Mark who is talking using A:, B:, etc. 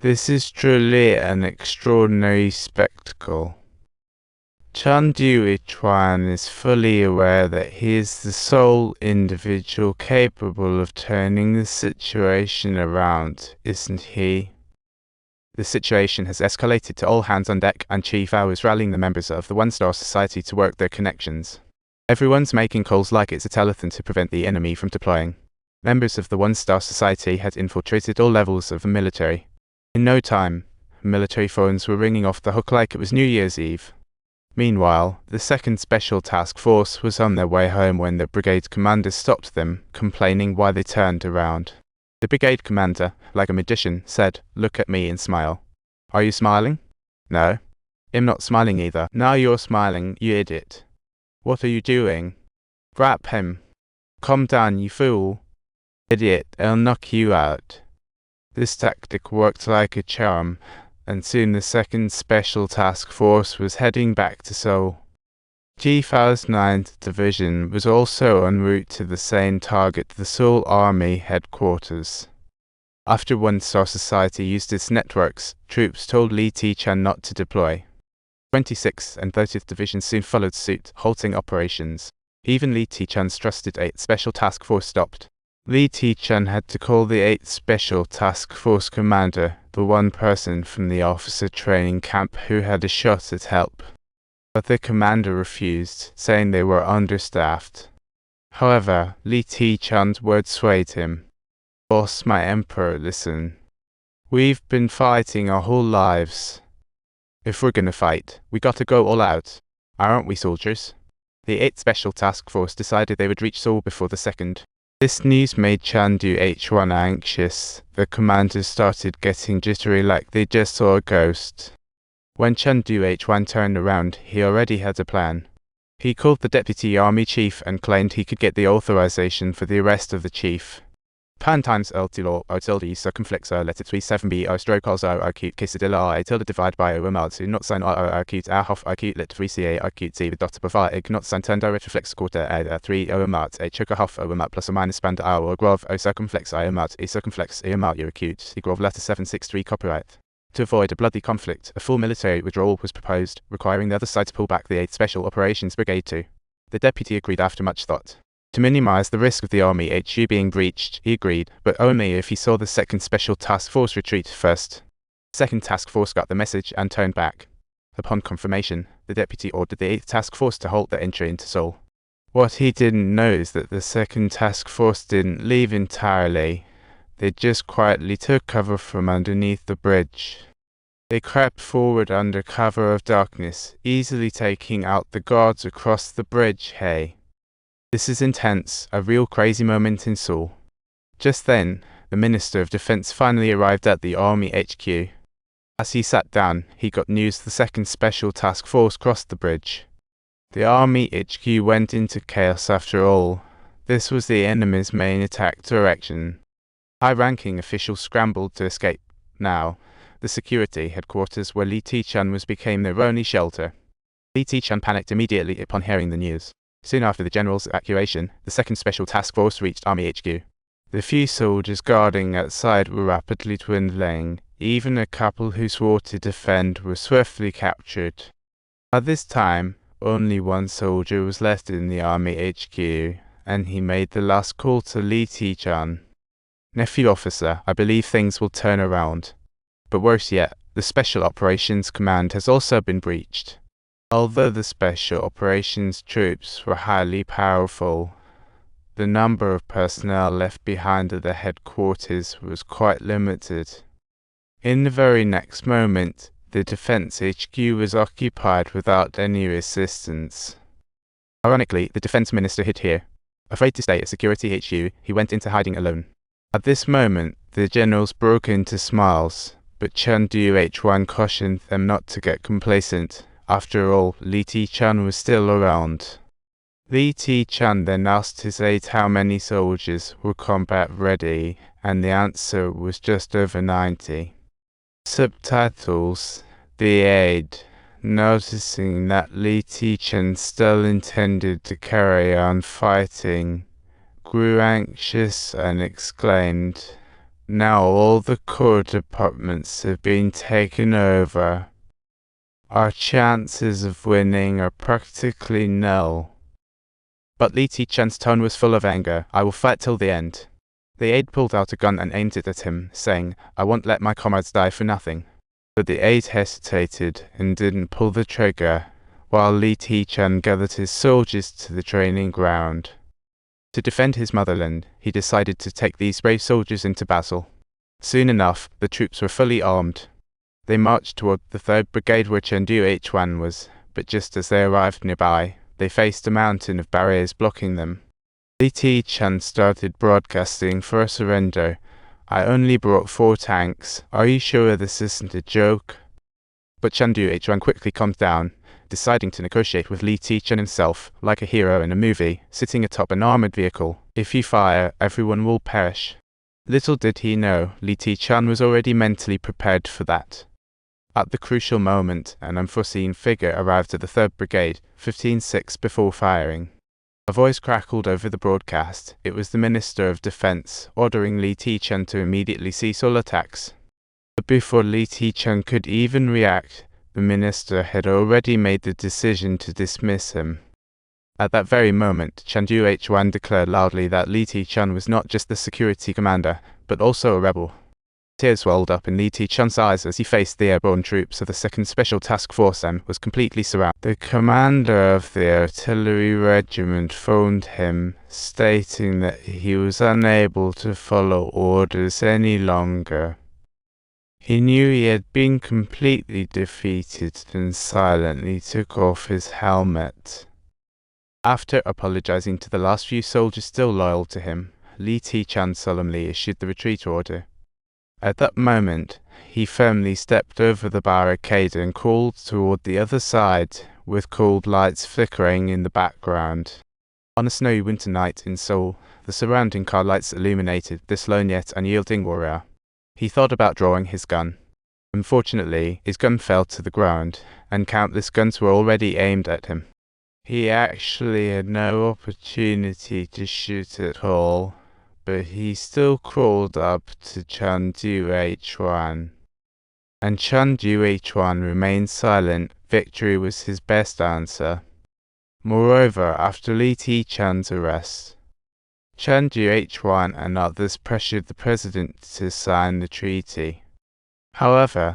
A: This is truly an extraordinary spectacle. Chun Doo-gwang is fully aware that he is the sole individual capable of turning the situation around, isn't he? The situation has escalated to all hands on deck, and Chief Ao is rallying the members of the One-Star Society to work their connections. Everyone's making calls like it's a telethon to prevent the enemy from deploying. Members of the One-Star Society had infiltrated all levels of the military. In no time, military phones were ringing off the hook like it was New Year's Eve. Meanwhile, the 2nd Special Task Force was on their way home when the brigade commander stopped them, complaining why they turned around. The brigade commander, like a magician, said, "Look at me and smile." "Are you smiling?" "No." "I'm not smiling either." "Now you're smiling, you idiot." "What are you doing?" "Grab him." "Calm down, you fool." "Idiot, I'll knock you out." This tactic worked like a charm, and soon the 2nd Special Task Force was heading back to Seoul. Chief Ao's 9th Division was also en route to the same target, the Seoul Army headquarters. After One-Star Society used its networks, troops told Lee Tae-jin not to deploy. 26th and 30th Divisions soon followed suit, halting operations. Even Lee Tae-jin's trusted 8th Special Task Force stopped. Lee Tae-jin had to call the 8th Special Task Force commander, the one person from the officer training camp who had a shot at help. But the commander refused, saying they were understaffed. However, Lee Tae-jin's words swayed him. "Boss, my emperor, listen. We've been fighting our whole lives. If we're gonna fight, we gotta go all out. Aren't we, soldiers?" The 8th Special Task Force decided they would reach Seoul before the 2nd. This news made Chun Doo-gwang anxious. The commanders started getting jittery like they just saw a ghost. When Chun Doo-gwang turned around, he already had a plan. He called the deputy army chief and claimed he could get the authorization for the arrest of the chief. Pan times L tilde O tilde circumflex O letter 37b O stroke also O acute quesadilla R A tilde divide by O amount not sign O acute A half acute lit 3ca acute C with dot above not sign turn direct reflex quarter A 3 O amount a choker half O amount plus or minus band O or grov O circumflex I amount E circumflex E amount your acute E grov letter 763 copyright. To avoid a bloody conflict, a full military withdrawal was proposed, requiring the other side to pull back the 8th Special Operations Brigade too. The deputy agreed after much thought. To minimize the risk of the Army HQ being breached, he agreed, but only if he saw the 2nd Special Task Force retreat first. The 2nd Task Force got the message and turned back. Upon confirmation, the deputy ordered the 8th Task Force to halt their entry into Seoul. What he didn't know is that the 2nd Task Force didn't leave entirely. They just quietly took cover from underneath the bridge. They crept forward under cover of darkness, easily taking out the guards across the bridge. Hey. This is intense, a real crazy moment in Seoul. Just then, the Minister of Defense finally arrived at the Army HQ. As he sat down, he got news the 2nd Special Task Force crossed the bridge. The Army HQ went into chaos after all. This was the enemy's main attack direction. High-ranking officials scrambled to escape. Now, the security headquarters where Lee Tae-jin became their only shelter. Lee Tae-jin panicked immediately upon hearing the news. Soon after the general's evacuation, the 2nd Special Task Force reached Army HQ. The few soldiers guarding outside were rapidly dwindling. Even a couple who swore to defend were swiftly captured. At this time, only one soldier was left in the Army HQ, and he made the last call to Lee Tae-jin. "Nephew officer, I believe things will turn around. But worse yet, the Special Operations Command has also been breached." Although the Special Operations troops were highly powerful, the number of personnel left behind at the headquarters was quite limited. In the very next moment, the Defense HQ was occupied without any resistance. Ironically, the Defense Minister hid here. Afraid to stay at Security HQ, he went into hiding alone. At this moment, the generals broke into smiles, but Chun Doo-gwang cautioned them not to get complacent. After all, Lee Tae-jin was still around. Lee Tae-jin then asked his aide how many soldiers were combat ready, and the answer was just over 90. Subtitles. The aide, noticing that Lee Tae-jin still intended to carry on fighting, grew anxious and exclaimed, Now all the core departments have been taken over. Our chances of winning are practically nil. But Lee Tae-jin's tone was full of anger. I will fight till the end. The aide pulled out a gun and aimed it at him, saying, I won't let my comrades die for nothing. But the aide hesitated and didn't pull the trigger, while Lee Tae-jin gathered his soldiers to the training ground. To defend his motherland, he decided to take these brave soldiers into battle. Soon enough, the troops were fully armed. They marched toward the 3rd Brigade where Doo-gwang was, but just as they arrived nearby, they faced a mountain of barriers blocking them. Lee Tae-jin started broadcasting for a surrender. I only brought 4 tanks. Are you sure this isn't a joke? But Doo-gwang quickly calmed down, deciding to negotiate with Lee Tae-jin himself, like a hero in a movie, sitting atop an armored vehicle. If you fire, everyone will perish. Little did he know, Lee Tae-jin was already mentally prepared for that. At the crucial moment, an unforeseen figure arrived at the 3rd Brigade, 15-6 before firing. A voice crackled over the broadcast. It was the Minister of Defense, ordering Lee Tae-jin to immediately cease all attacks. But before Lee Tae-jin could even react, the minister had already made the decision to dismiss him. At that very moment, Doo-gwang declared loudly that Lee Tae-jin was not just the security commander, but also a rebel. Tears welled up in Lee Tae-jin's eyes as he faced the airborne troops of the 2nd Special Task Force and was completely surrounded. The commander of the artillery regiment phoned him, stating that he was unable to follow orders any longer. He knew he had been completely defeated and silently took off his helmet. After apologizing to the last few soldiers still loyal to him, Lee Tae-jin solemnly issued the retreat order. At that moment, he firmly stepped over the barricade and crawled toward the other side, with cold lights flickering in the background. On a snowy winter night in Seoul, the surrounding car lights illuminated this lone yet unyielding warrior. He thought about drawing his gun. Unfortunately, his gun fell to the ground, and countless guns were already aimed at him. He actually had no opportunity to shoot at all, but he still crawled up to Doo-gwang. And Doo-gwang remained silent. Victory was his best answer. Moreover, after Lee Tae-jin's arrest, Doo-gwang and others pressured the president to sign the treaty. However,